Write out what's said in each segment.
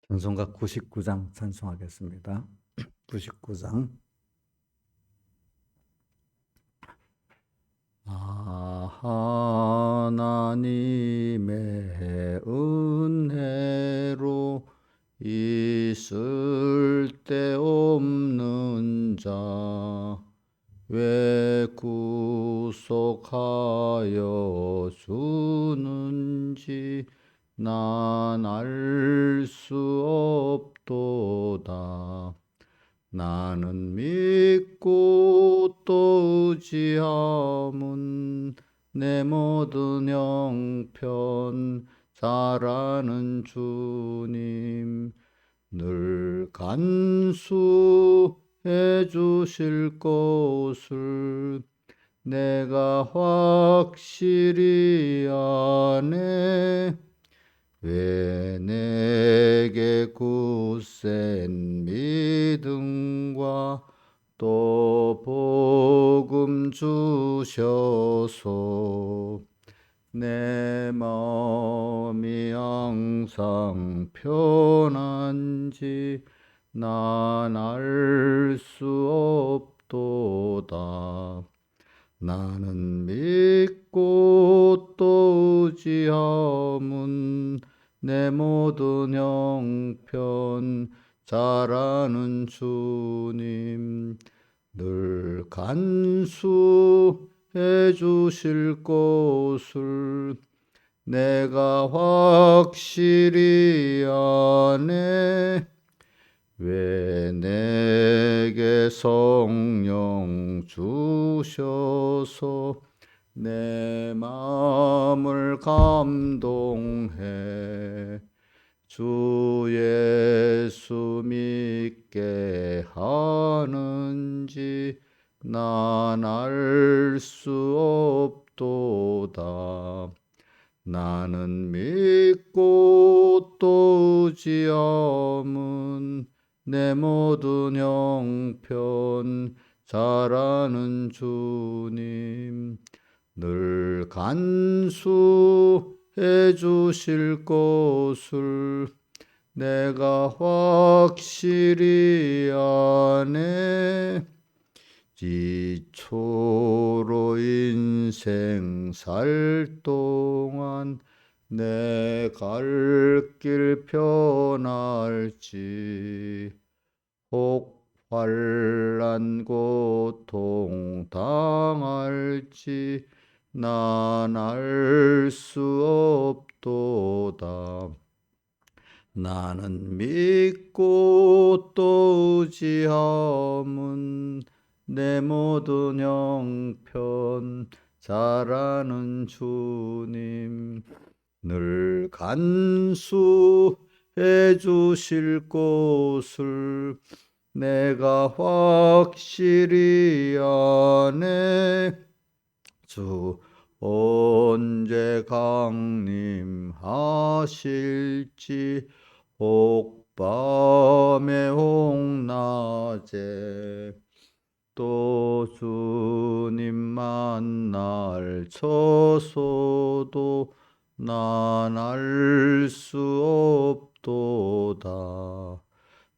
찬송가 99장 찬송하겠습니다. 99장. 하나님의 은혜로 있을 데 없는 자 왜 구속하여 주는지 난 알 수 없도다. 나는 믿고 또 의지함은 내 모든 형편 잘 아는 주님 늘 간수해 주실 것을 내가 확실히 아네. 왜 내게 굳센 믿음과 또 복음 주셔서 내 마음이 항상 편한지 난 알 수 없도다. 나는 믿고 또 의지함은 내 모든 형편 잘 아는 주님 늘 간수해 주실 것을 내가 확실히 아네. 왜 내게 성령 주셔서 내 마음을 감동해 주 예수 믿게 하는지 난 알 수 없도다. 나는 믿고 또 의지함은 내 모든 형편 잘 아는 주님 늘 간수해 주실 것을 내가 확실히 아네. 지초로 인생 살 동안 내 갈 길 편할지 혹 환난 고통 당할지 난 알 수 없도다. 나는 믿고 또 의지함은 내 모든 형편 잘 아는 주님 늘 간수해 주실 것을 내가 확실히 아네. 주 언제 강림하실지 혹 밤에 혹 낮에 또 주님 만날 처소도 난 알 수 없도다.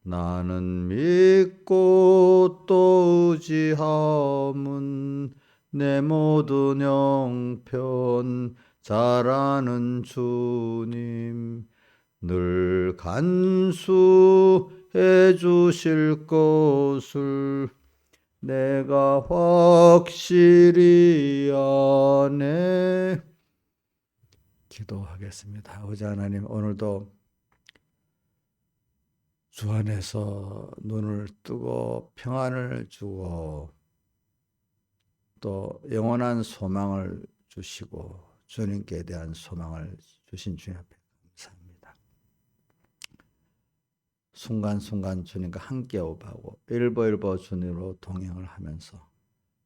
나는 믿고 또 의지함은 내 모든 형편 잘 아는 주님 늘 간수해 주실 것을 내가 확실히 아네. 기도하겠습니다. 아버지 하나님, 오늘도 주 안에서 눈을 뜨고 평안을 주고 또 영원한 소망을 주시고 주님께 대한 소망을 주신 주님 앞에 감사합니다. 순간순간 주님과 함께 오가고 일보일보 주님으로 동행을 하면서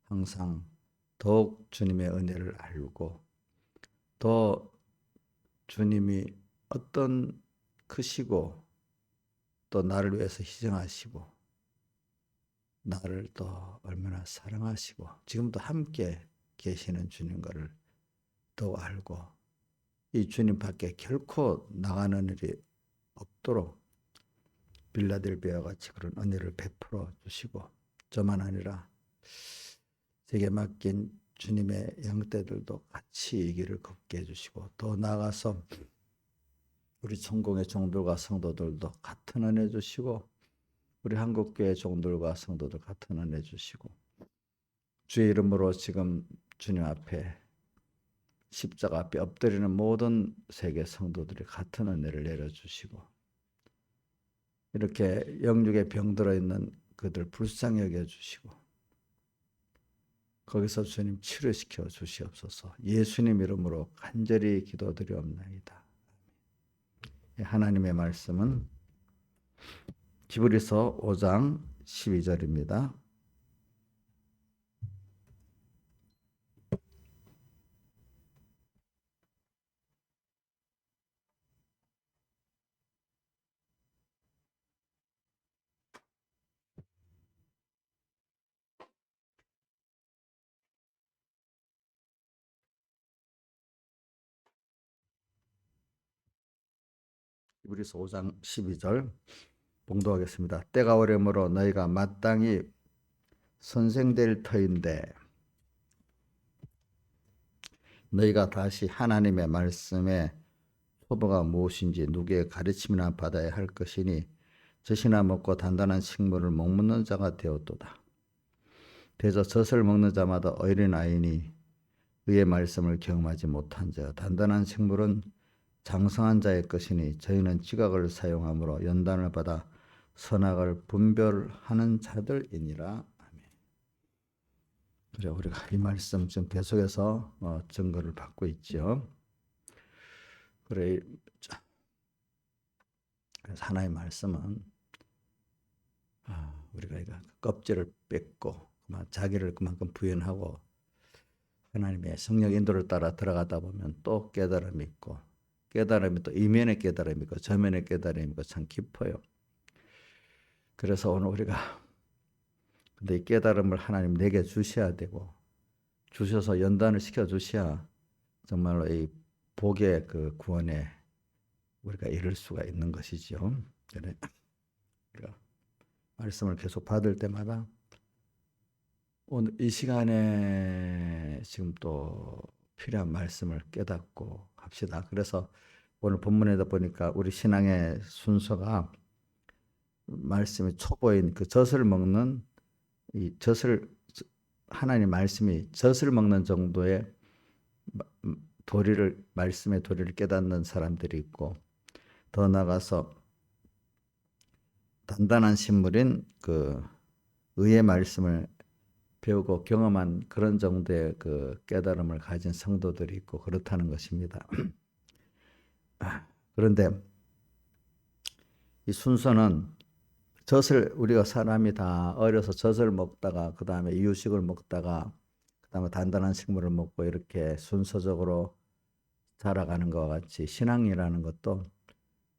항상 더욱 주님의 은혜를 알고 더 주님이 어떤 크시고 또 나를 위해서 희생하시고 나를 또 얼마나 사랑하시고 지금도 함께 계시는 주님과를 더 알고 이 주님 밖에 결코 나가는 일이 없도록 빌라델비아와 같이 그런 은혜를 베풀어 주시고, 저만 아니라 제게 맡긴 주님의 양떼들도 같이 이 길을 걷게 해주시고, 더 나아가서 우리 성공의 종들과 성도들도 같은 은혜 주시고, 우리 한국교회 종들과 성도들 같은 은혜 주시고, 주의 이름으로 지금 주님 앞에 십자가 앞에 엎드리는 모든 세계 성도들이 같은 은혜를 내려주시고, 이렇게 영육에 병들어 있는 그들 불쌍히 여겨주시고, 거기서 주님 치료시켜 주시옵소서. 예수님 이름으로 간절히 기도드리옵나이다. 하나님의 말씀은 히브리서 5장 12절입니다. 히브리서 5장 12절 봉독하겠습니다. 때가 오려므로 너희가 마땅히 선생될 터인데 너희가 다시 하나님의 말씀에 초보가 무엇인지 누구의 가르침이나 받아야 할 것이니 젖이나 먹고 단단한 식물을 목묻는 자가 되었도다. 대저 젖을 먹는 자마다 어린아이니 의의 말씀을 경험하지 못한 자, 단단한 식물은 장성한 자의 것이니 저희는 지각을 사용함으로 연단을 받아 선악을 분별하는 자들이니라. 아멘. 그래, 우리가 이 말씀 지금 계속해서 증거를 받고 있죠. 그래, 그래서 하나의 말씀은 우리가 껍질을 뺏고 자기를 그만큼 부인하고 하나님의 성령 인도를 따라 들어가다 보면 또 깨달음이 있고, 깨달음이 또 이면의 깨달음이 있고 저면의 깨달음이 있고 참 깊어요. 그래서 오늘 우리가 근데 이 깨달음을 하나님 내게 주셔야 되고, 주셔서 연단을 시켜 주셔야 정말로 이 복의 그 구원에 우리가 이룰 수가 있는 것이죠. 그래, 우리가 말씀을 계속 받을 때마다 오늘 이 시간에 지금 또 필요한 말씀을 깨닫고 합시다. 그래서 오늘 본문에다 보니까 우리 신앙의 순서가 말씀이 초보인 그 젖을 먹는 이 젖을 하나님 말씀이 젖을 먹는 정도의 도리를 말씀의 도리를 깨닫는 사람들이 있고, 더 나아가서 단단한 식물인 그 의의 말씀을 배우고 경험한 그런 정도의 그 깨달음을 가진 성도들이 있고 그렇다는 것입니다. 그런데 이 순서는 젖을 우리가 사람이 다 어려서 젖을 먹다가 그 다음에 이유식을 먹다가 그 다음에 단단한 식물을 먹고 이렇게 순서적으로 자라가는 것과 같이 신앙이라는 것도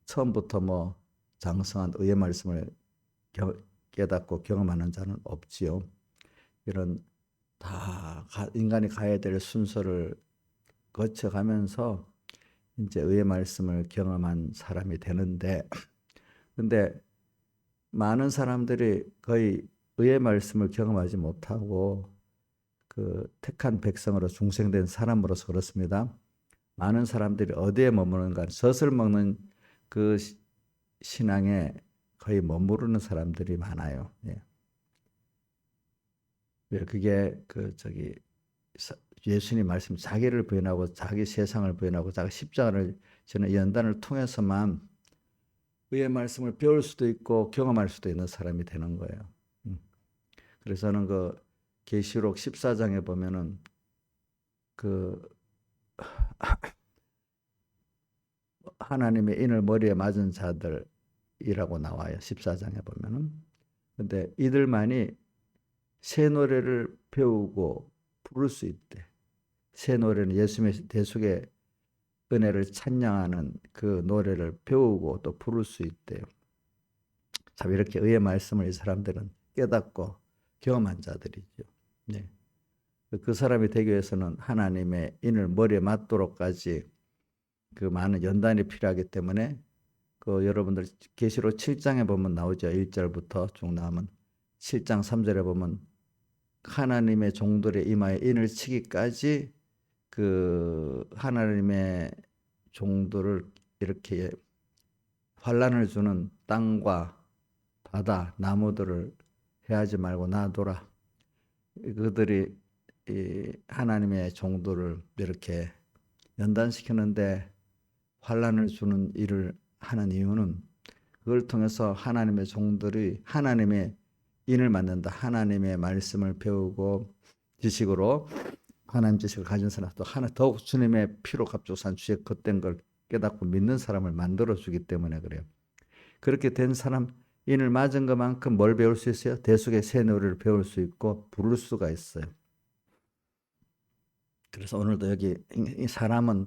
처음부터 뭐 장성한 의의 말씀을 깨닫고 경험하는 자는 없지요. 이런 다 인간이 가야 될 순서를 거쳐가면서 이제 의의 말씀을 경험한 사람이 되는데, 근데 많은 사람들이 거의 의의 말씀을 경험하지 못하고 그 택한 백성으로 중생된 사람으로서 그렇습니다. 많은 사람들이 어디에 머무르는가, 젖을 먹는 그 신앙에 거의 머무르는 사람들이 많아요. 예. 그게 예수님 말씀, 자기를 부인하고 자기 세상을 부인하고 자기 십자가를 지는 연단을 통해서만 의의 말씀을 배울 수도 있고 경험할 수도 있는 사람이 되는 거예요. 그래서 저는 그 계시록 14장에 보면은 그 하나님의 인을 머리에 맞은 자들이라고 나와요. 14장에 보면은. 근데 이들만이 새 노래를 배우고 부를 수 있대. 새 노래는 예수님의 대속의 은혜를 찬양하는 그 노래를 배우고 또 부를 수 있대요. 참 이렇게 의의 말씀을 이 사람들은 깨닫고 경험한 자들이죠. 네. 그 사람이 되기 위해서는 하나님의 인을 머리에 맞도록까지 그 많은 연단이 필요하기 때문에 그 여러분들 계시록 7장에 보면 나오죠. 1절부터 쭉 나오면 7장 3절에 보면 하나님의 종들의 이마에 인을 치기까지 그 하나님의 종들을 이렇게 환난을 주는 땅과 바다, 나무들을 해하지 말고 놔둬라. 그들이 이 하나님의 종들을 이렇게 연단시키는데 환난을 주는 일을 하는 이유는 그걸 통해서 하나님의 종들이 하나님의 인을 만든다. 하나님의 말씀을 배우고 지식으로 하나님 지식을 가진 사람 또 하나 더욱 주님의 피로 값주산 주의 겉된 걸 깨닫고 믿는 사람을 만들어 주기 때문에 그래요. 그렇게 된 사람 인을 맞은 것만큼 뭘 배울 수 있어요? 대속의 새 노래를 배울 수 있고 부를 수가 있어요. 그래서 오늘도 여기 이 사람은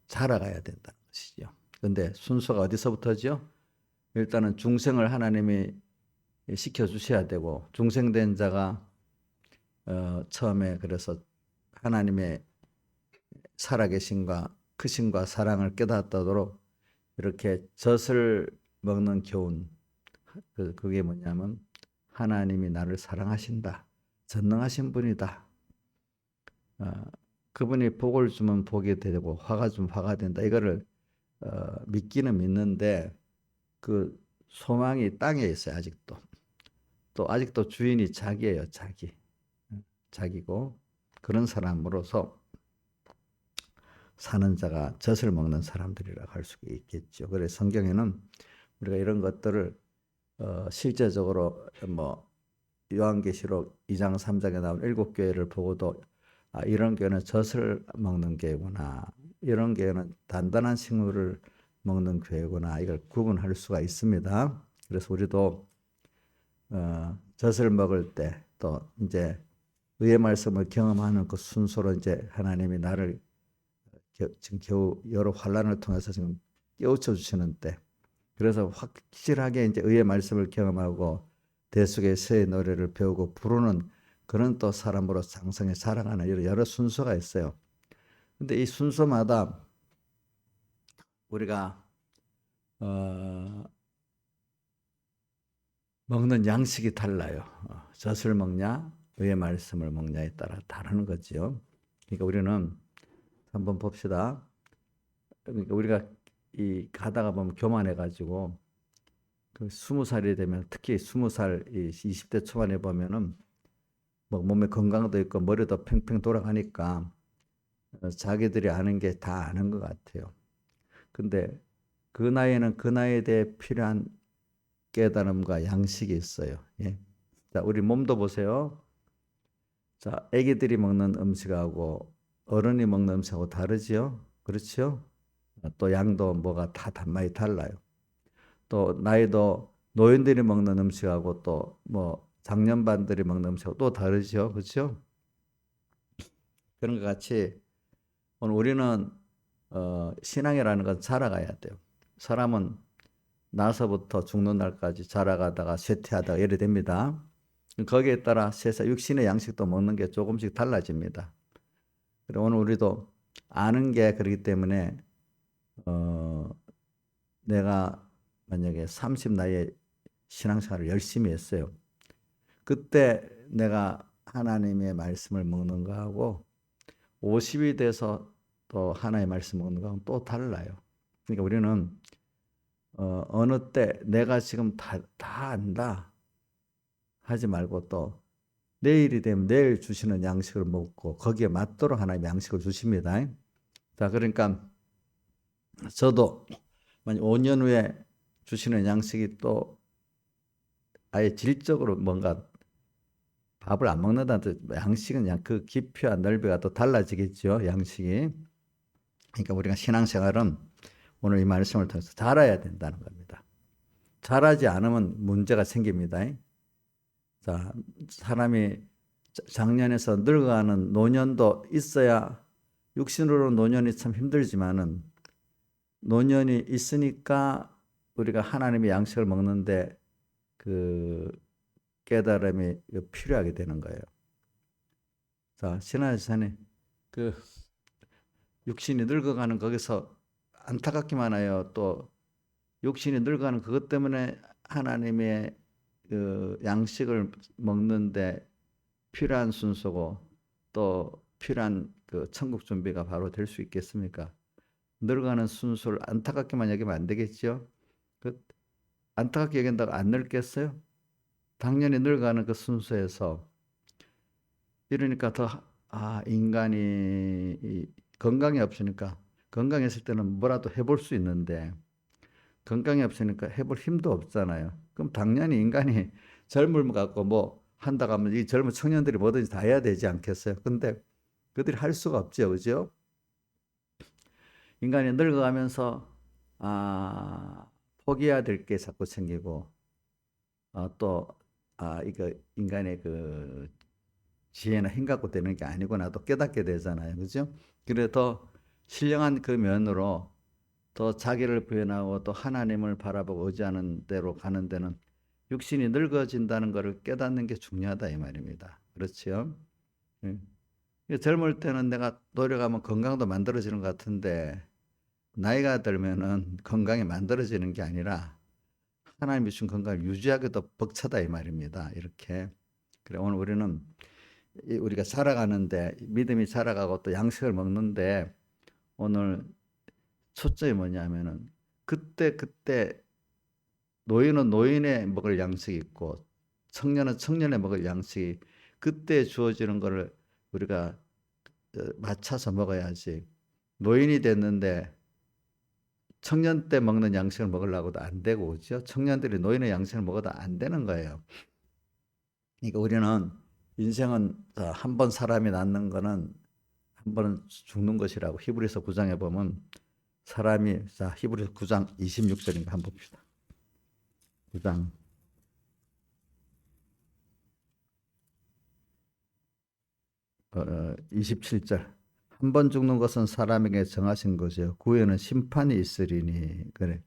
자라가야 된다는 것이죠. 그런데 순서가 어디서부터죠? 일단은 중생을 하나님이 시켜주셔야 되고 중생된 자가 처음에 그래서 하나님의 살아계심과 크심과 사랑을 깨닫도록 이렇게 젖을 먹는 교훈 그게 뭐냐면 하나님이 나를 사랑하신다. 전능하신 분이다. 그분이 복을 주면 복이 되고 화가 주면 화가 된다. 이거를 믿기는 믿는데 그 소망이 땅에 있어요. 아직도. 또 아직도 주인이 자기예요. 자기고 그런 사람으로서 사는 자가 젖을 먹는 사람들이라고 할 수 있겠죠. 그래서 성경에는 우리가 이런 것들을 실제적으로 뭐 요한계시록 2장 3장에 나온 7교회를 보고도 이런 교회는 젖을 먹는 교회구나. 이런 교회는 단단한 식물을 먹는 교회구나. 이걸 구분할 수가 있습니다. 그래서 우리도 젖을 먹을 때 또 이제 의의 말씀을 경험하는 그 순서로 이제 하나님이 나를 지금 겨우 여러 환란을 통해서 지금 깨우쳐 주시는 때, 그래서 확실하게 이제 의의 말씀을 경험하고 대속의 새 노래를 배우고 부르는 그런 또 사람으로 장성에 자라가는 여러 순서가 있어요. 근데 이 순서마다 우리가 먹는 양식이 달라요. 젖을 먹냐, 의의 말씀을 먹냐에 따라 다르는 거죠. 그러니까 우리는 한번 봅시다. 그러니까 우리가 이 가다가 보면 교만해가지고 그 20살이 되면 특히 20살, 20대 초반에 보면은 뭐 몸에 건강도 있고 머리도 팽팽 돌아가니까 자기들이 아는 게 다 아는 것 같아요. 근데 그 나이에는 그 나이에 대해 필요한 깨달음과 양식이 있어요. 예. 자, 우리 몸도 보세요. 자, 아기들이 먹는 음식하고 어른이 먹는 음식하고 다르지요? 그렇죠? 또 양도 뭐가 다 단맛이 달라요. 또 나이도 노인들이 먹는 음식하고 또 뭐 장년반들이 먹는 음식하고 또 다르죠. 그렇죠? 그런 것 같이 오늘 우리는 신앙이라는 건 자라가야 돼요. 사람은 나서부터 죽는 날까지 자라가다가 쇠퇴하다가 이래 됩니다. 거기에 따라 세상 육신의 양식도 먹는 게 조금씩 달라집니다. 그리고 오늘 우리도 아는 게 그렇기 때문에 내가 만약에 30 나이에 신앙생활을 열심히 했어요. 그때 내가 하나님의 말씀을 먹는 거하고 50이 돼서 또 하나님의 말씀 먹는 거하고는 또 달라요. 그러니까 우리는 어느 때 내가 지금 다 안다 하지 말고 또 내일이 되면 내일 주시는 양식을 먹고 거기에 맞도록 하나님 양식을 주십니다. 자, 그러니까 저도 만약 5년 후에 주시는 양식이 또 아예 질적으로 뭔가 밥을 안 먹는다는 뜻, 양식은 그냥 그 깊이와 넓이가 또 달라지겠죠. 양식이. 그러니까 우리가 신앙생활은 오늘 이 말씀을 통해서 자라야 된다는 겁니다. 자라지 않으면 문제가 생깁니다. 자, 사람이 장년에서 늙어가는 노년도 있어야 육신으로 노년이 참 힘들지만은 노년이 있으니까 우리가 하나님의 양식을 먹는데 그 깨달음이 필요하게 되는 거예요. 자, 신하사님, 그 육신이 늙어가는 거기서 안타깝기만 해요. 또 육신이 늙어가는 그것 때문에 하나님의 그 양식을 먹는데 필요한 순서고 또 필요한 그 천국 준비가 바로 될 수 있겠습니까? 늙어가는 순서를 안타깝게만 여기면 안 되겠죠? 그 안타깝게 여긴다고 안 늙겠어요? 당연히 늙어가는 그 순서에서 이러니까 인간이 건강이 없으니까 건강했을 때는 뭐라도 해볼 수 있는데 건강이 없으니까 해볼 힘도 없잖아요. 그럼 당연히 인간이 젊음을 갖고 뭐 한다고 하면 이 젊은 청년들이 뭐든지 다 해야 되지 않겠어요? 근데 그들이 할 수가 없죠. 그죠? 인간이 늙어가면서 포기해야 될 게 자꾸 생기고 이거 인간의 그 지혜나 힘 갖고 되는 게 아니구나 또 깨닫게 되잖아요. 그죠? 그래 더 신령한 그 면으로 더 자기를 부인하고 또 하나님을 바라보고 의지하는 대로 가는 데는 육신이 늙어진다는 것을 깨닫는 게 중요하다 이 말입니다. 그렇죠? 젊을 때는 내가 노력하면 건강도 만들어지는 것 같은데 나이가 들면은 건강이 만들어지는 게 아니라 하나님이 주신 건강을 유지하기도 벅차다 이 말입니다. 이렇게. 그래 오늘 우리는 우리가 살아가는데 믿음이 살아가고 또 양식을 먹는데 오늘 초점이 뭐냐면은 그때 노인은 노인의 먹을 양식이 있고 청년은 청년의 먹을 양식이 그때 주어지는 거를 우리가 맞춰서 먹어야지. 노인이 됐는데 청년 때 먹는 양식을 먹으려고도 안 되고 그죠? 청년들이 노인의 양식을 먹어도 안 되는 거예요. 그러니까 우리는 인생은 한 번 사람이 낳는 거는 한 번은 죽는 것이라고 히브리서 9장에 보면 사람이 히브리서 9장 26절인가 한번 봅시다. 9장 27절 한 번 죽는 것은 사람에게 정하신 것이요 후에는 심판이 있으리니. 그래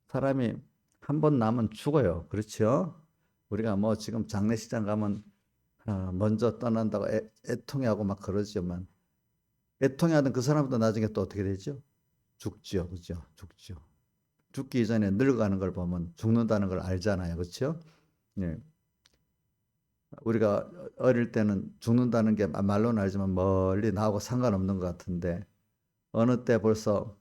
사람이 한 번 나면 죽어요. 그렇죠? 우리가 뭐 지금 장례식장 가면 먼저 떠난다고 애통해하고 막 그러지만 애통해하던 그 사람도 나중에 또 어떻게 되죠? 죽죠. 그죠? 죽죠. 죽기 전에 늙어가는 걸 보면 죽는다는 걸 알잖아요. 그렇죠? 네. 우리가 어릴 때는 죽는다는 게 말로는 알지만 멀리 나하고 상관없는 것 같은데 어느 때 벌써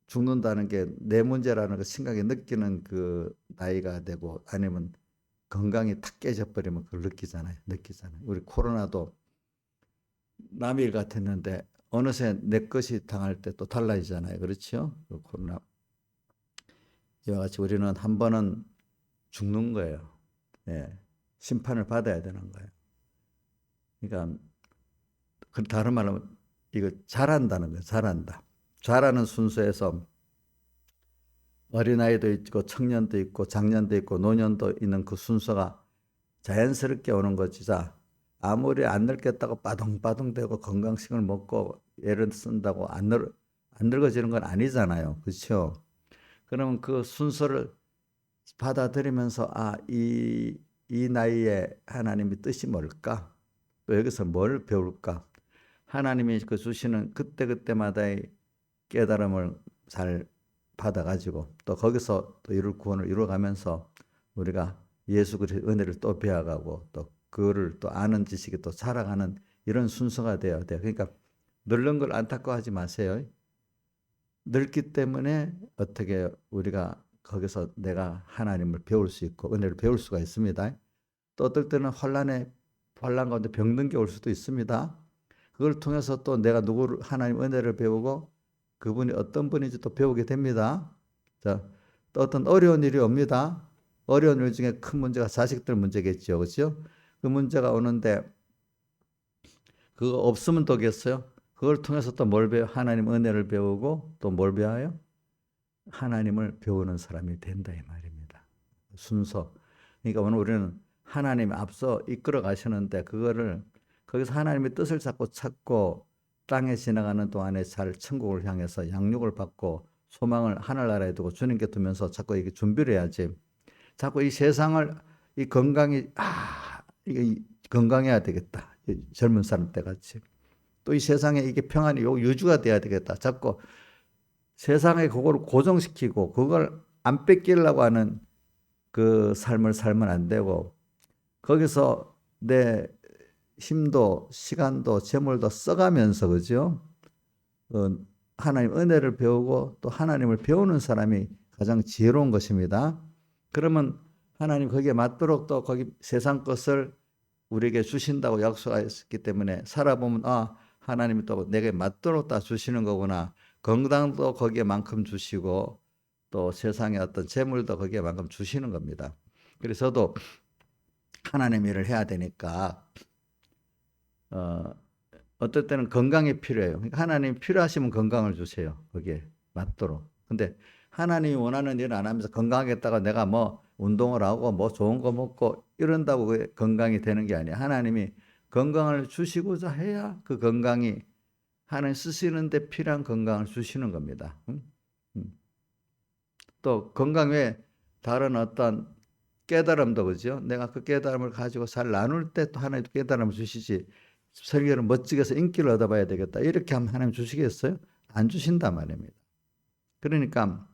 죽는다는 게 내 문제라는 걸 심각하게 느끼는 그 나이가 되고 아니면 건강이 탁 깨져버리면 그걸 느끼잖아요. 우리 코로나도 남일 같았는데 어느새 내 것이 당할 때 또 달라지잖아요. 그렇죠? 그 코로나. 이와 같이 우리는 한 번은 죽는 거예요. 예. 심판을 받아야 되는 거예요. 그러니까 다른 말로 하면 이거 잘한다는 거예요. 잘한다. 잘하는 순서에서 어린아이도 있고 청년도 있고 장년도 있고 노년도 있는 그 순서가 자연스럽게 오는 거지. 아무리 안 늙겠다고 빠둥빠둥대고 건강식을 먹고 애를 쓴다고 안 늙어지는 건 아니잖아요. 그렇죠? 그러면 그 순서를 받아들이면서 이 나이에 하나님의 뜻이 뭘까? 또 여기서 뭘 배울까? 하나님이 그 주시는 그때그때마다의 깨달음을 잘 받아가지고 또 거기서 또 이룰 구원을 이루어가면서 우리가 예수 그리스도의 은혜를 또 배워가고 또 그거를 또 아는 지식이 또 살아가는 이런 순서가 되어야 돼요. 그러니까 늙는 걸 안타까워하지 마세요. 늙기 때문에 어떻게 우리가 거기서 내가 하나님을 배울 수 있고 은혜를 배울 수가 있습니다. 또 어떨 때는 환란 가운데 병든 게 올 수도 있습니다. 그걸 통해서 또 내가 하나님 은혜를 배우고 그분이 어떤 분인지 또 배우게 됩니다. 또 어떤 어려운 일이 옵니다. 어려운 일 중에 큰 문제가 자식들 문제겠죠. 그렇죠? 그 문제가 오는데 그거 없으면 되겠어요? 그걸 통해서 또 뭘 배워? 하나님 은혜를 배우고 또 뭘 배워요? 하나님을 배우는 사람이 된다 이 말입니다. 순서. 그러니까 오늘 우리는 하나님 앞서 이끌어 가시는데 그거를 거기서 하나님의 뜻을 자꾸 찾고 땅에 지나가는 동안에 잘 천국을 향해서 양육을 받고 소망을 하늘나라에 두고 주님께 두면서 자꾸 이게 준비를 해야지. 자꾸 이 세상을 이 건강이 이게 건강해야 되겠다. 젊은 사람 때 같이. 또 이 세상에 이게 평안이 유주가 돼야 되겠다. 자꾸 세상에 그걸 고정시키고 그걸 안 뺏기려고 하는 그 삶을 살면 안 되고 거기서 내 힘도 시간도 재물도 써가면서 그죠? 어, 하나님 은혜를 배우고 또 하나님을 배우는 사람이 가장 지혜로운 것입니다. 그러면 하나님 거기에 맞도록 또 거기 세상 것을 우리에게 주신다고 약속하셨기 때문에 살아보면 아 하나님이 또 내게 맞도록 다 주시는 거구나. 건강도 거기에만큼 주시고 또 세상의 어떤 재물도 거기에만큼 주시는 겁니다. 그래서 저도 하나님 일을 해야 되니까 어떨 때는 건강이 필요해요. 그러니까 하나님이 필요하시면 건강을 주세요. 거기에 맞도록. 근데 하나님이 원하는 일을 안 하면서 건강하겠다고 내가 뭐 운동을 하고 뭐 좋은 거 먹고 이런다고 그게 건강이 되는 게 아니에요. 하나님이 건강을 주시고자 해야 그 건강이 하나님 쓰시는데 필요한 건강을 주시는 겁니다. 또 건강 외에 다른 어떤 깨달음도 그죠? 내가 그 깨달음을 가지고 잘 나눌 때 또 하나님 깨달음을 주시지. 설교를 멋지게 해서 인기를 얻어봐야 되겠다. 이렇게 하면 하나님 주시겠어요? 안 주신단 말입니다. 그러니까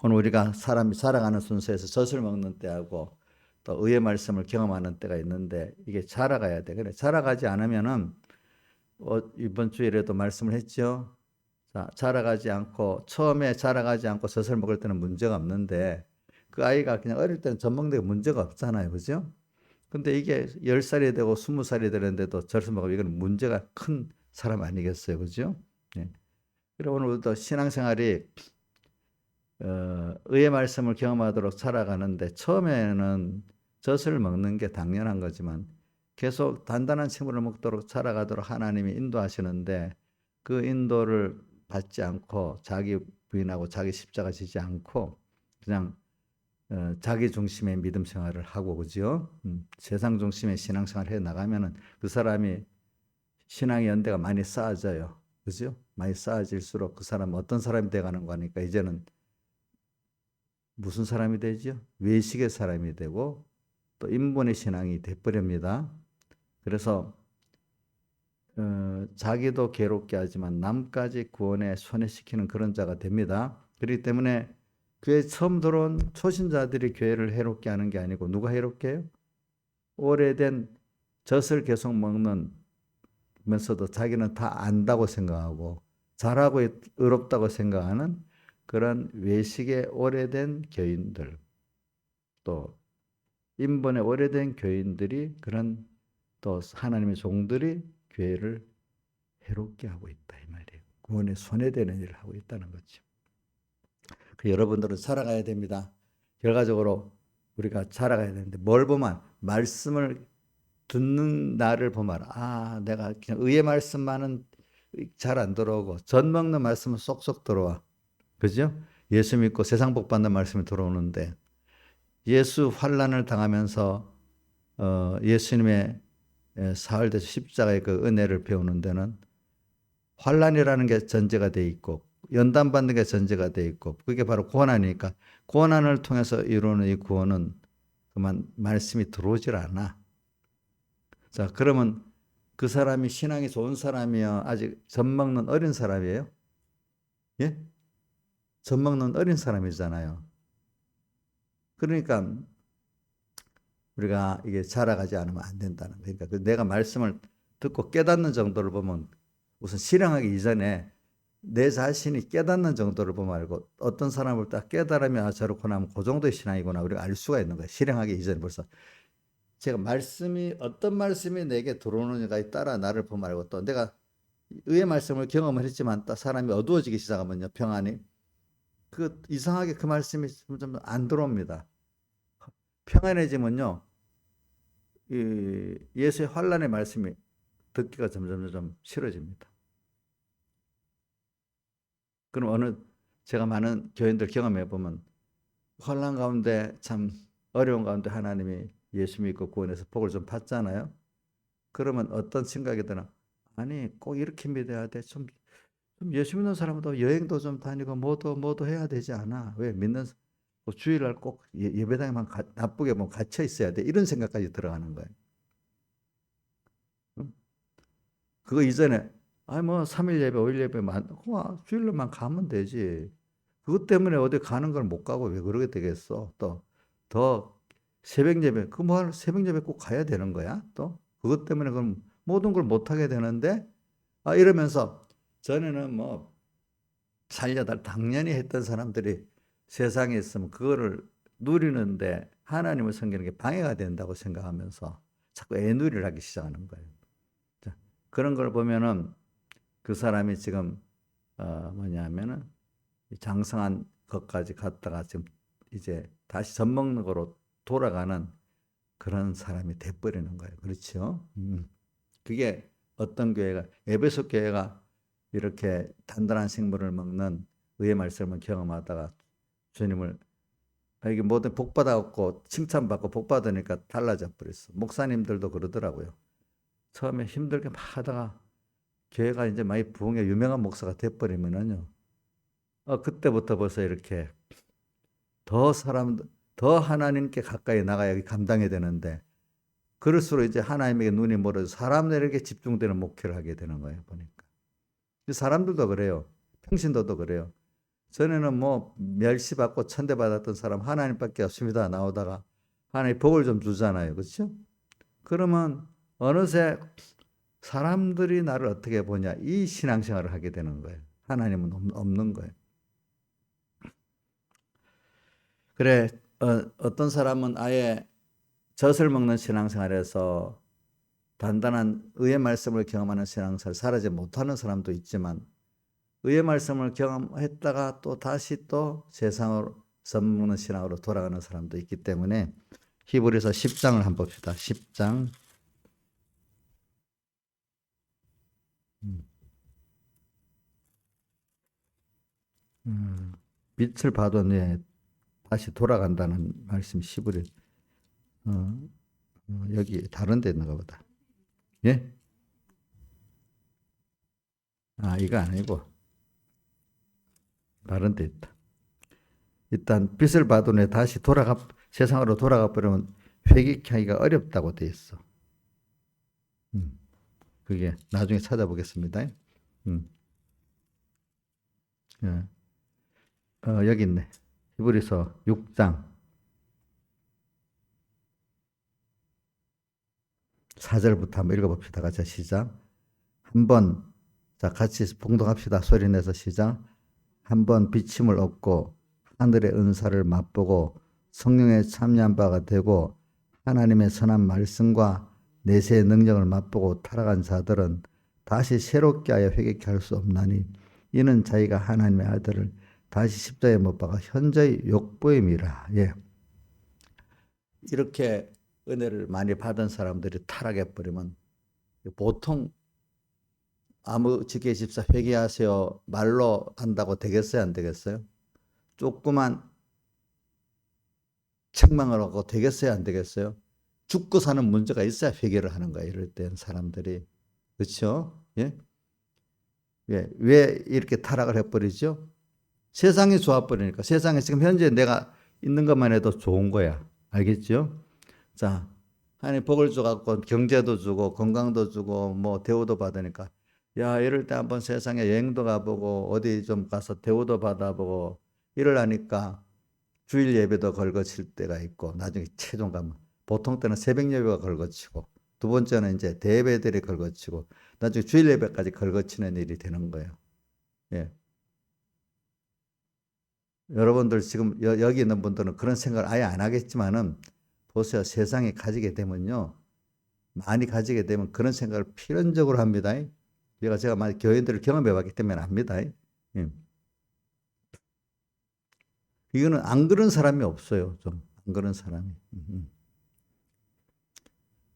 오늘 우리가 사람이 살아가는 순서에서 젖을 먹는 때하고 또 의의 말씀을 경험하는 때가 있는데 이게 자라가야 돼. 그래 자라가지 않으면은 이번 주일에도 말씀을 했죠. 자, 자라가지 않고 처음에 자라가지 않고 젖을 먹을 때는 문제가 없는데 그 아이가 그냥 어릴 때는 젖 먹는 게 문제가 없잖아요. 그죠? 근데 이게 10살이 되고 20살이 되는데도 젖을 먹으면 이건 문제가 큰 사람 아니겠어요. 그죠? 네. 그리고 오늘부터 신앙생활이 의의 말씀을 경험하도록 살아가는데 처음에는 젖을 먹는 게 당연한 거지만 계속 단단한 식물을 먹도록 살아가도록 하나님이 인도하시는데 그 인도를 받지 않고 자기 부인하고 자기 십자가 지지 않고 그냥 자기 중심의 믿음 생활을 하고 그죠? 세상 중심의 신앙 생활을 해 나가면은 그 사람이 신앙의 연대가 많이 쌓아져요. 그죠? 많이 쌓아질수록 그 사람은 어떤 사람이 돼가는 거니까 이제는 무슨 사람이 되죠? 외식의 사람이 되고 또 인본의 신앙이 돼버립니다. 그래서 자기도 괴롭게 하지만 남까지 구원에 손해시키는 그런 자가 됩니다. 그렇기 때문에 교회 처음 들어온 초신자들이 교회를 해롭게 하는 게 아니고 누가 해롭게 해요? 오래된 젖을 계속 먹는면서도 자기는 다 안다고 생각하고 잘하고 의롭다고 생각하는 그런 외식의 오래된 교인들 또 인본의 오래된 교인들이 그런 또 하나님의 종들이 교회를 해롭게 하고 있다 이 말이에요. 구원에 손해되는 일을 하고 있다는 거죠. 여러분들은 살아가야 됩니다. 결과적으로 우리가 살아가야 되는데 뭘 보면 말씀을 듣는 나를 보면 아 내가 그냥 의의 말씀만은 잘 안 들어오고 젖 먹는 말씀은 쏙쏙 들어와. 그죠? 예수 믿고 세상 복 받는 말씀이 들어오는데 예수 환난을 당하면서 예수님의 사흘돼서 십자가의 그 은혜를 배우는 데는 환난이라는 게 전제가 돼 있고 연단 받는 게 전제가 돼 있고 그게 바로 고난이니까 고난을 통해서 이루는 이 구원은 그만 말씀이 들어오질 않아. 자, 그러면 그 사람이 신앙이 좋은 사람이요? 아직 젖 먹는 어린 사람이에요? 예? 젖 먹는 어린 사람이잖아요. 그러니까 우리가 이게 자라가지 않으면 안 된다는 거예요. 그러니까 내가 말씀을 듣고 깨닫는 정도를 보면 우선 실행하기 이전에 내 자신이 깨닫는 정도를 보면 알고 어떤 사람을 딱 깨달으면 아 저렇구나 하면 그 정도의 신앙이구나 우리가 알 수가 있는 거예요. 실행하기 이전에 벌써 제가 말씀이 어떤 말씀이 내게 들어오느냐에 따라 나를 보면 알고 또 내가 의의 말씀을 경험을 했지만 또 사람이 어두워지기 시작하면요 평안이 그 이상하게 그 말씀이 점점 안 들어옵니다. 평안해지면요 이 예수의 환란의 말씀이 듣기가 점점 싫어집니다. 그럼 제가 많은 교인들 경험해 보면 환란 가운데 참 어려운 가운데 하나님이 예수 믿고 구원해서 복을 좀 받잖아요. 그러면 어떤 생각이 드나? 아니 꼭 이렇게 믿어야 돼. 좀 예수 믿는 사람도 여행도 좀 다니고 뭐도 해야 되지 않아? 왜 믿는 뭐 주일날 꼭 예배당에만 나쁘게 뭐 갇혀 있어야 돼. 이런 생각까지 들어가는 거예요. 그거 이전에 아니 뭐 3일 예배, 5일 예배만 주일로만 가면 되지. 그것 때문에 어디 가는 걸 못 가고 왜 그러게 되겠어? 또 더 새벽 예배, 그 뭐 새벽 예배 꼭 가야 되는 거야? 또 그것 때문에 그럼 모든 걸 못 하게 되는데 이러면서 전에는 뭐 살려달 당연히 했던 사람들이 세상에 있으면 그거를 누리는데 하나님을 섬기는 게 방해가 된다고 생각하면서 자꾸 애누리를 하기 시작하는 거예요. 자, 그런 걸 보면은 그 사람이 지금 뭐냐면은 장성한 것까지 갔다가 지금 이제 다시 젖먹는 거로 돌아가는 그런 사람이 돼버리는 거예요. 그렇죠? 그게 어떤 교회가 에베소 교회가 이렇게 단단한 식물을 먹는 의의 말씀을 경험하다가 주님을 이게 뭐든 복 받아갖고 칭찬받고 복 받으니까 달라져 버렸어. 목사님들도 그러더라고요. 처음에 힘들게 막 하다가 교회가 이제 많이 부흥해 유명한 목사가 돼버리면은요. 그때부터 벌써 이렇게 더 더 하나님께 가까이 나가야 감당이 되는데 그럴수록 이제 하나님에게 눈이 멀어져 사람들에게 집중되는 목회를 하게 되는 거예요, 보니까. 사람들도 그래요. 평신도도 그래요. 전에는 뭐 멸시받고 천대받았던 사람 하나님밖에 없습니다. 나오다가 하나님 복을 좀 주잖아요. 그렇죠? 그러면 어느새 사람들이 나를 어떻게 보냐 이 신앙생활을 하게 되는 거예요. 하나님은 없는 거예요. 그래 어떤 사람은 아예 젖을 먹는 신앙생활에서 단단한 의의 말씀을 경험하는 신앙생활을 살아지 못하는 사람도 있지만 의의 말씀을 경험했다가 또 다시 또 세상으로 젖먹는 신앙으로 돌아가는 사람도 있기 때문에 히브리서 10장을 한번 봅시다. 10장 빛을 봐도 다시 돌아간다는 말씀 히브리 여기 다른 데 있는가 보다. 예? 이거 아니고 다른 데 있다. 일단 빛을 봐도 다시 세상으로 돌아가 버리면 회개하기가 어렵다고 돼 있어. 그게 나중에 찾아보겠습니다. 예. 여기 있네. 히브리서 6장 4절부터 한번 읽어봅시다. 같이 시작. 한번 같이 봉독합시다. 소리내서 시작. 한번 비침을 얻고 하늘의 은사를 맛보고 성령에 참여한 바가 되고 하나님의 선한 말씀과 내세의 능력을 맛보고 타락한 자들은 다시 새롭게 하여 회개케 할 수 없나니 이는 자기가 하나님의 아들을 다시 십자가에 못 박아 현저히 욕보임이라. 예. 이렇게 은혜를 많이 받은 사람들이 타락해 버리면 보통 아무지게 집사 회개하세요 말로 한다고 되겠어요, 안 되겠어요? 조그만 책망을 하고 되겠어요, 안 되겠어요? 죽고 사는 문제가 있어야 회개를 하는 거야. 이럴 땐 사람들이. 그렇죠? 예? 왜 이렇게 타락을 해버리죠? 세상이 좋아버리니까. 세상에 지금 현재 내가 있는 것만 해도 좋은 거야. 알겠죠? 자, 하나님 복을 줘갖고 경제도 주고 건강도 주고 뭐 대우도 받으니까 야, 이럴 때 한번 세상에 여행도 가보고 어디 좀 가서 대우도 받아보고 이러려니까 주일 예배도 걸거칠 때가 있고 나중에 최종 가면 보통 때는 새벽 예배가 걸거치고 두 번째는 이제 대예배들이 걸거치고 나중에 주일 예배까지 걸거치는 일이 되는 거예요. 예. 여러분들 지금 여기 있는 분들은 그런 생각을 아예 안 하겠지만은 보세요. 세상에 가지게 되면요. 많이 가지게 되면 그런 생각을 필연적으로 합니다. 제가 많이 교인들을 경험해 봤기 때문에 압니다. 예. 이거는 안 그런 사람이 없어요. 좀 안 그런 사람이.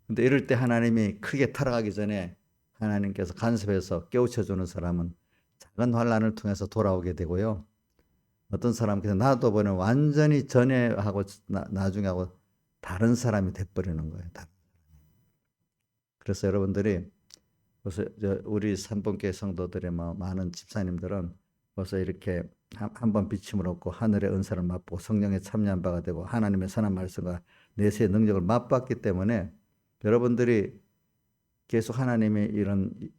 근데 이럴 때 하나님이 크게 타락하기 전에 하나님께서 간섭해서 깨우쳐 주는 사람은 작은 환란을 통해서 돌아오게 되고요. 어떤 사람께서 놔둬보면 완전히 전에하고 나중에 하고 다른 사람이 돼버리는 거예요. 그래서 여러분들이 벌써 우리 산본교회 성도들의 많은 집사님들은 벌써 이렇게 한번 비침을 얻고 하늘의 은사를 맛보고 성령에 참여한 바가 되고 하나님의 선한 말씀과 내세의 능력을 맛봤기 때문에 여러분들이 계속 하나님이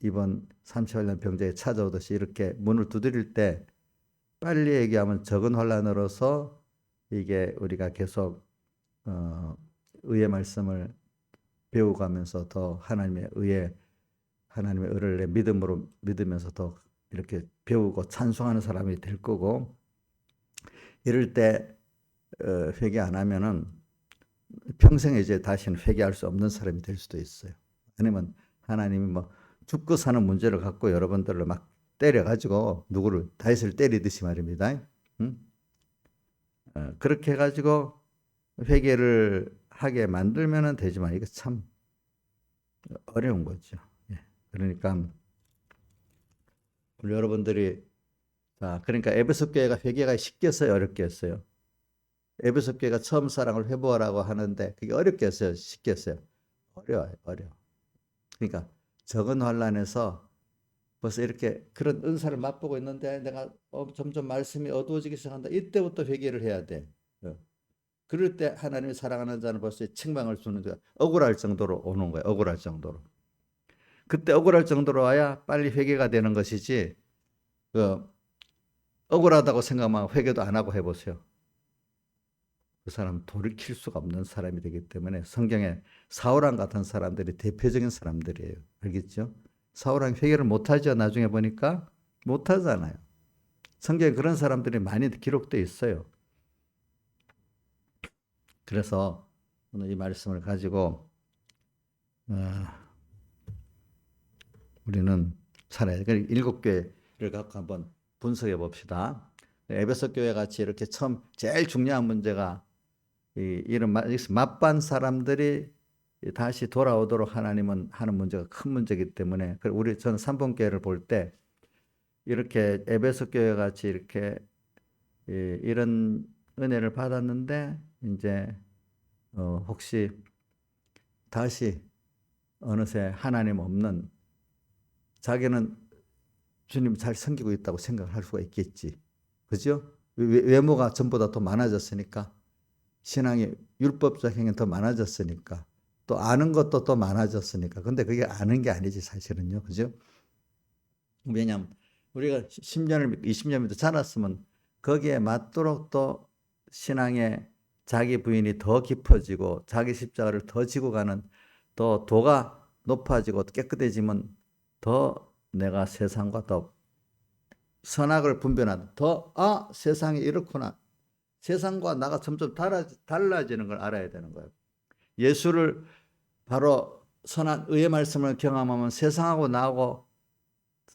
이번 38년 병자에 찾아오듯이 이렇게 문을 두드릴 때 빨리 얘기하면 적은 환란으로서 이게 우리가 계속 의의 말씀을 배워가면서 더 하나님의 의를 믿음으로 믿으면서 더 이렇게 배우고 찬송하는 사람이 될 거고, 이럴 때 회개 안 하면은 평생에 이제 다시는 회개할 수 없는 사람이 될 수도 있어요. 아니면 하나님이 뭐 죽고 사는 문제를 갖고 여러분들을 막 때려가지고 누구를 다윗을 때리듯이 말입니다. 응? 그렇게 해가지고 회개를 하게 만들면은 되지만 이거 참 어려운 거죠. 예. 그러니까 우리 여러분들이 그러니까 에베소 교회가 회개가 쉽게 했어요, 어렵게 했어요? 에베소 교회가 처음 사랑을 회복하라고 하는데 그게 어렵게 했어요, 쉽게 했어요? 어려워요, 어려워. 그러니까 적은 환란에서 벌써 이렇게 그런 은사를 맛보고 있는데 내가 점점 말씀이 어두워지기 시작한다. 이때부터 회개를 해야 돼. 그럴 때 하나님이 사랑하는 자는 벌써 책망을 주는 거야. 억울할 정도로 오는 거야. 억울할 정도로. 그때 억울할 정도로 와야 빨리 회개가 되는 것이지. 억울하다고 생각하면 회개도 안 하고 해보세요. 그 사람은 돌이킬 수가 없는 사람이 되기 때문에 성경에 사울왕 같은 사람들이 대표적인 사람들이에요. 알겠죠? 사울왕 회개를 못하죠. 나중에 보니까 못하잖아요. 성경에 그런 사람들이 많이 기록되어 있어요. 그래서 오늘 이 말씀을 가지고 우리는 살아야 돼. 일곱 교회를 갖고 한번 분석해 봅시다. 에베소 교회 같이 이렇게 처음 제일 중요한 문제가 이런 맛반 사람들이 다시 돌아오도록 하나님은 하는 문제가 큰 문제이기 때문에 저는 삼본교회를 볼 때 이렇게 에베소 교회 같이 이렇게 이런 은혜를 받았는데 이제 혹시 다시 어느새 하나님 없는, 자기는 주님 잘 섬기고 있다고 생각할 수가 있겠지. 그죠? 외모가 전보다 더 많아졌으니까, 신앙이 율법적 행위 더 많아졌으니까, 또 아는 것도 더 많아졌으니까. 근데 그게 아는 게 아니지 사실은요. 그죠? 왜냐하면 우리가 10년을 20년을 자랐으면 거기에 맞도록 또 신앙의 자기 부인이 더 깊어지고 자기 십자가를 더 지고 가는, 또 도가 높아지고 깨끗해지면 더 내가 세상과 더 선악을 분별하는, 세상이 이렇구나. 세상과 나가 점점 달라지는 걸 알아야 되는 거예요. 예수를 바로 선한 의의 말씀을 경험하면 세상하고 나하고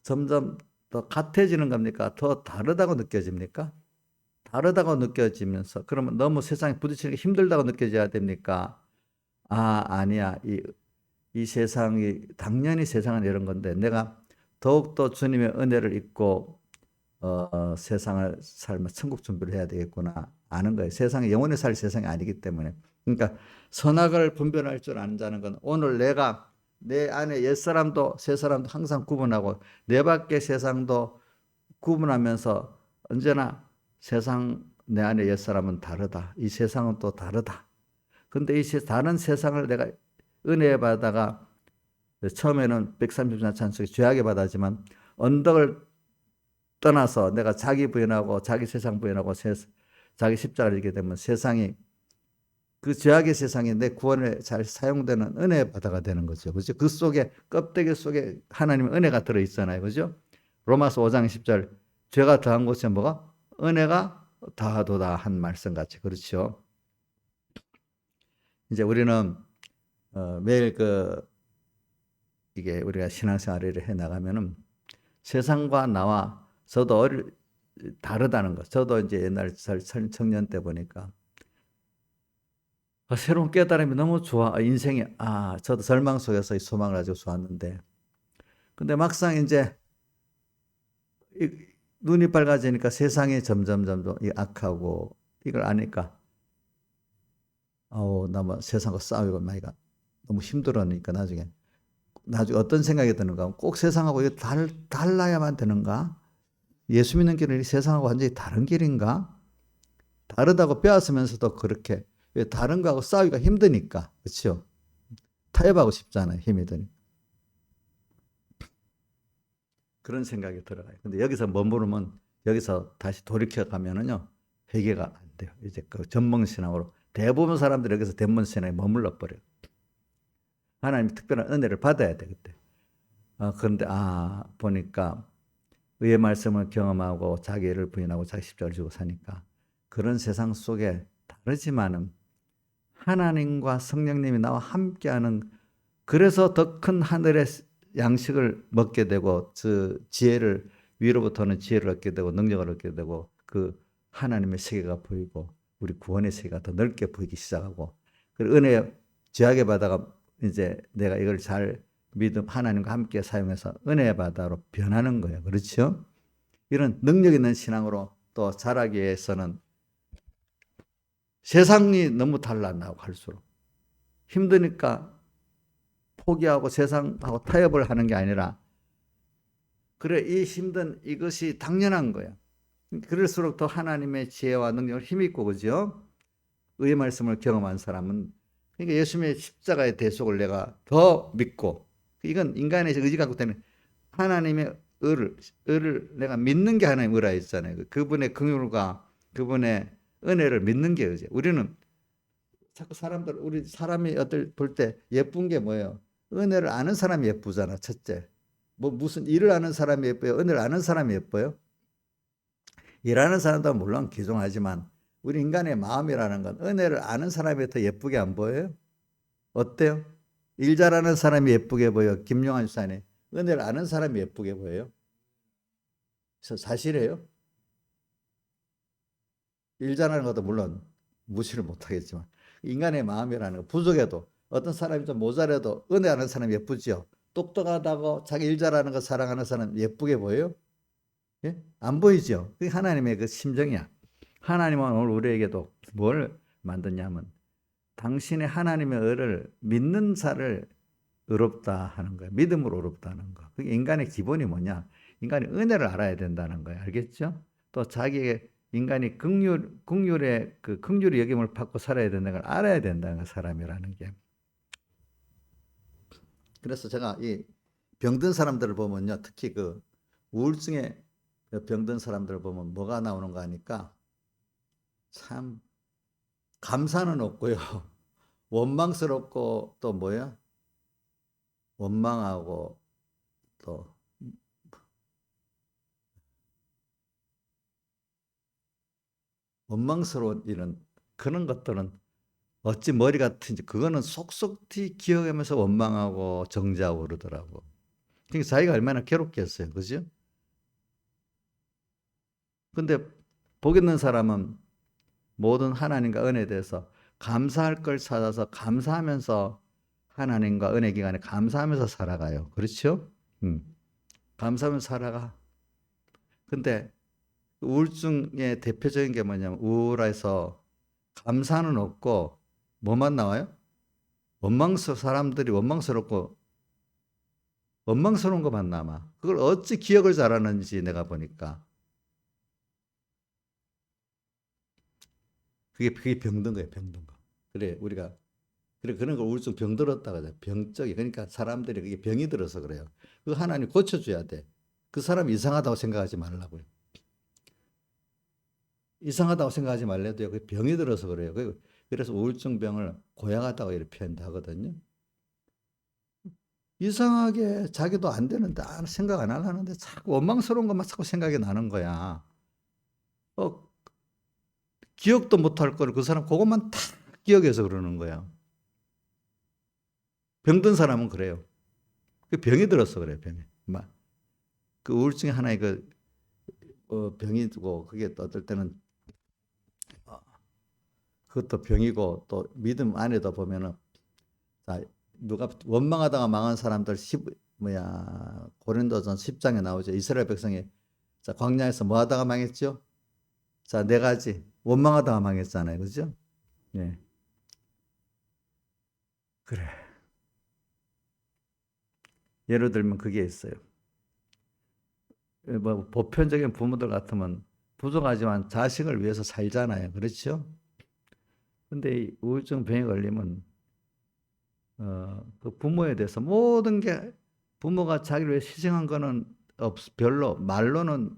점점 더 같아지는 겁니까? 더 다르다고 느껴집니까? 다르다고 느껴지면서 그러면 너무 세상에 부딪히는 게 힘들다고 느껴져야 됩니까? 아니야. 이 세상이 당연히 세상은 이런 건데 내가 더욱더 주님의 은혜를 입고 세상을 살면 천국 준비를 해야 되겠구나 아는 거예요. 세상에 영원히 살 세상이 아니기 때문에. 그러니까 선악을 분별할 줄 아는 자는 건 오늘 내가 내 안에 옛사람도 새사람도 항상 구분하고 내 밖의 세상도 구분하면서 언제나 세상 내 안에 옛사람은 다르다. 이 세상은 또 다르다. 근데 이 다른 세상을 내가 은혜 받다가 처음에는 130년 찬송이 죄악의 바다지만 언덕을 떠나서 내가 자기 부인하고 자기 세상 부인하고 자기 십자가를 지게 되면 세상이 그 죄악의 세상에 내 구원에 잘 사용되는 은혜의 바다가 되는 거죠. 그죠? 그 속에 껍데기 속에 하나님의 은혜가 들어 있잖아요. 그죠? 로마서 5장 10절 죄가 더한 곳에 뭐가? 은혜가 더하도다 한 말씀 같이. 그렇죠? 이제 우리는 매일 이게 우리가 신앙생활을 해 나가면은 세상과 나와 저도 다르다는 것. 저도 이제 옛날 청년 때 보니까 새로운 깨달음이 너무 좋아. 인생이 저도 절망 속에서 이 소망을 가지고 좋았는데, 근데 막상 이제 눈이 밝아지니까 세상이 점점 악하고 이걸 아니까 나 뭐 세상과 싸우고 마이가 너무 힘들어하니까 나중에 어떤 생각이 드는가? 꼭 세상하고 이거 달라야만 되는가? 예수 믿는 길은 세상하고 완전히 다른 길인가? 다르다고 빼앗으면서도 그렇게, 왜 다른 거하고 싸우기가 힘드니까. 그렇죠? 타협하고 싶잖아요. 힘이 드니까. 그런 생각이 들어가요. 근데 여기서 머무르면 여기서 다시 돌이켜 가면은요 회개가 안 돼요. 이제 그 전멍신앙으로 대부분 사람들이 여기서 대문신앙에 머물러 버려요. 하나님 특별한 은혜를 받아야 돼 그때. 그런데 보니까 의의 말씀을 경험하고 자기를 부인하고 자기 십자가를 지고 사니까 그런 세상 속에 다르지만은 하나님과 성령님이 나와 함께하는, 그래서 더 큰 하늘의 양식을 먹게 되고 그 지혜를, 위로부터는 지혜를 얻게 되고 능력을 얻게 되고 그 하나님의 세계가 보이고 우리 구원의 세계가 더 넓게 보이기 시작하고, 그 은혜 죄악의 바다가 이제 내가 이걸 잘 믿음 하나님과 함께 사용해서 은혜의 바다로 변하는 거예요. 그렇죠? 이런 능력 있는 신앙으로 또 자라기 위해서는 세상이 너무 달라 나하고 할수록 힘드니까 포기하고 세상하고 타협을 하는 게 아니라, 그래 이 힘든 이것이 당연한 거야. 그럴수록 더 하나님의 지혜와 능력을 힘입고, 그죠? 의의 말씀을 경험한 사람은, 그러니까 예수님의 십자가의 대속을 내가 더 믿고, 이건 인간의 의지가 갖고 때문에 하나님의 의를 내가 믿는 게 하나님의 의라 했잖아요. 그분의 긍휼과 그분의 은혜를 믿는 게 의지. 우리는 자꾸 우리 사람이 볼 때 예쁜 게 뭐예요? 은혜를 아는 사람이 예쁘잖아. 첫째, 뭐 무슨 일을 아는 사람이 예뻐요? 은혜를 아는 사람이 예뻐요? 일하는 사람도 물론 귀중하지만 우리 인간의 마음이라는 건 은혜를 아는 사람이 더 예쁘게 안 보여요? 어때요? 일 잘하는 사람이 예쁘게 보여? 김용환 수사님, 은혜를 아는 사람이 예쁘게 보여요? 사실이에요? 일 잘하는 것도 물론 무시를 못하겠지만 인간의 마음이라는 거, 부족해도 어떤 사람이 좀 모자라도 은혜하는 사람이 예쁘죠. 똑똑하다고 자기 일 잘하는 거 사랑하는 사람 예쁘게 보여요? 예? 안 보이죠? 그게 하나님의 그 심정이야. 하나님은 오늘 우리에게도 뭘 만드냐면 당신의 하나님의 의를 믿는 자를 의롭다 하는 거야. 믿음으로 의롭다 하는 거. 그게 인간의 기본이 뭐냐? 인간이 은혜를 알아야 된다는 거야. 알겠죠? 또 자기의 인간이 긍휼의 그 긍휼의 여김을 받고 살아야 된다는 걸 알아야 된다는 거, 사람이라는 게. 그래서 제가 이 병든 사람들을 보면요, 특히 그 우울증에 병든 사람들을 보면 뭐가 나오는가 하니까 참 감사는 없고요. 원망스럽고 또 뭐야? 원망하고 또 원망스러운 이런 그런 것들은 어찌 머리 같은지, 그거는 속속히 기억하면서 원망하고 정죄하고 그러더라고. 그러니까 자기가 얼마나 괴롭겠어요. 그죠? 근데 복 있는 사람은 모든 하나님과 은혜에 대해서 감사할 걸 찾아서 감사하면서 하나님과 은혜 기간에 감사하면서 살아가요. 그렇죠? 감사하면서 살아가. 근데 우울증의 대표적인 게 뭐냐면 우울해서 감사는 없고 뭐만 나와요? 사람들이 원망스럽고 원망스러운 것만 남아. 그걸 어찌 기억을 잘하는지 내가 보니까 그게 병든 거예요. 병든 거. 그래 우리가 그래 그런 걸 우울증 병들었다고 하죠. 병적이. 그러니까 사람들이 그게 병이 들어서 그래요. 그 하나님 고쳐줘야 돼. 그 사람이 이상하다고 생각하지 말라고요. 이상하다고 생각하지 말래도요. 그 병이 들어서 그래요. 그래서 우울증 병을 고약하다고 이렇게 표현도 하거든요. 이상하게 자기도 안 되는데 생각 안 하려는데 자꾸 원망스러운 것만 자꾸 생각이 나는 거야. 기억도 못할 거를 그 사람 그것만 다 기억해서 그러는 거야. 병든 사람은 그래요. 그 병이 들어서 그래요. 병이. 그 우울증의 하나의 병이고, 그게 또 어떨 때는 그것도 병이고, 또 믿음 안에도 보면은 자, 누가 원망하다가 망한 사람들 고린도전 10장에 나오죠. 이스라엘 백성이 자, 광야에서 뭐 하다가 망했죠? 자, 네 가지. 원망하다가 망했잖아요. 그죠? 예. 그래. 예를 들면 그게 있어요. 뭐 보편적인 부모들 같으면 부족하지만 자식을 위해서 살잖아요. 그렇죠? 근데 이 우울증 병에 걸리면 그 부모에 대해서 모든 게 부모가 자기를 위해 희생한 거는 별로 말로는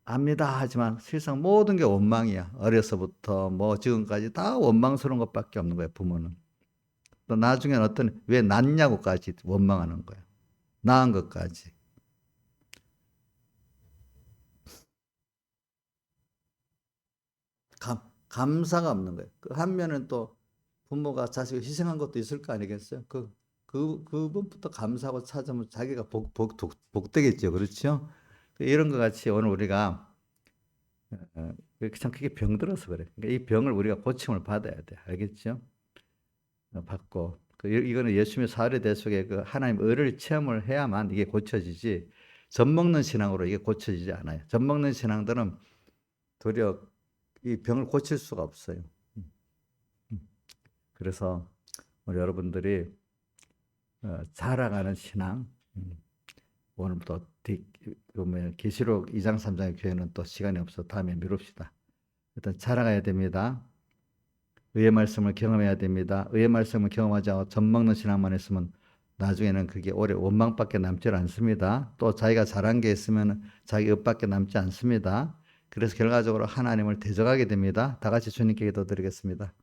압니다 하지만 실상 모든 게 원망이야. 어려서부터 뭐 지금까지 다 원망스러운 것밖에 없는 거야, 부모는. 또 나중에는 왜 낳냐고까지 원망하는 거야. 낳은 것까지. 감사가 없는 거예요. 그 한면은 또 부모가 자식을 희생한 것도 있을 거 아니겠어요? 그분부터 감사하고 찾으면 자기가 복되겠죠. 그렇죠? 이런 것 같이 오늘 우리가 참 그게 병들어서 그래. 그러니까 이 병을 우리가 고침을 받아야 돼. 알겠죠? 받고 이거는 예수님의 사활의 대속에 그 하나님 의를 체험을 해야만 이게 고쳐지지. 젖먹는 신앙으로 이게 고쳐지지 않아요. 젖먹는 신앙들은 도리어 이 병을 고칠 수가 없어요. 그래서 우리 여러분들이 자라가는 신앙, 오늘부터 계시록 2장 3장의 교회는 또 시간이 없어 다음에 미룹시다. 일단 자라가야 됩니다. 의의 말씀을 경험해야 됩니다. 의의 말씀을 경험하지 않고 젖먹는 신앙만 했으면 나중에는 그게 오래 원망밖에 남지 않습니다. 또 자기가 잘한 게 있으면 자기 업밖에 남지 않습니다. 그래서 결과적으로 하나님을 대적하게 됩니다. 다 같이 주님께 기도드리겠습니다.